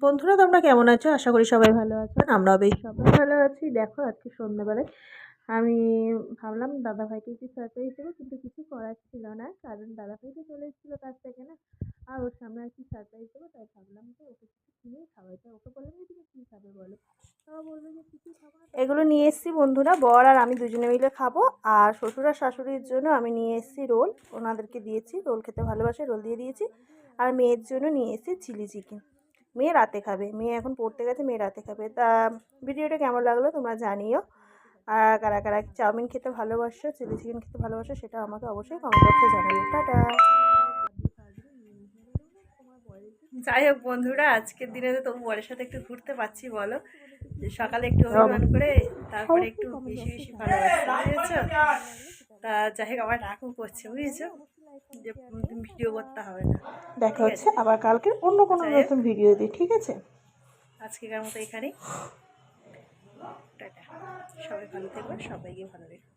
বন্ধুরা তোমরা কেমন আছো? আশা করি সবাই ভালো আছেন। আমরাও বেশ সবাই ভালো আছি। দেখো আজকে সন্ধ্যাবেলায় আমি ভাবলাম দাদাভাইকে একটু সারপ্রাইজ দেবো, কিন্তু কিছু করার ছিল না, কারণ দাদাভাই তো চলে এসেছিলো কাছ থেকে না। আর ওর সামনে আর কি সারপ্রাইজ দেবো, তাই ভাবলাম যে ওকে কিছু কিনেই খাওয়াই। তাই ওকে বললাম যে তুমি কী খাবে বলো। তাও বললো যে কিছু খাবো না। এগুলো নিয়ে এসেছি বন্ধুরা, বর আর আমি দুজনে মিলে খাবো। আর শ্বশুর আর শাশুড়ির জন্য আমি নিয়ে এসেছি রোল, ওনাদেরকে দিয়েছি, রোল খেতে ভালোবাসে, রোল দিয়ে দিয়েছি। আর মেয়ের জন্য নিয়ে এসেছি চিলি চিকেন। মেয়ে রাতে খাবে, মেয়ে এখন পড়তে গেছে, মেয়ে রাতে খাবে। তা ভিডিওটা কেমন লাগলো তোমরা জানিও। আর কারা কারা চাউমিন খেতে ভালোবাসো, চিলি চিকেন খেতে ভালোবাসো, সেটা আমাকে অবশ্যই কমেন্ট বক্সে জানিও। টাটা। যাই হোক বন্ধুরা, আজকের দিনে তো তবু বরের সাথে একটু ঘুরতে পারছি বলো। যে সকালে একটু অভিমান করে তারপরে একটু বেশি বেশি ভালোবাসছে, বুঝেছো? তা যাই হোক আমার রাগও করছে, বুঝেছো, যে ভিডিও করতে হবে না। দেখা হচ্ছে আবার কালকে অন্য কোনো নতুন ভিডিও দিই, ঠিক আছে? আজকের মতো এখানেই। টাটা। সবাই ভালো থেকো, সবাইকে ভালো রেখো।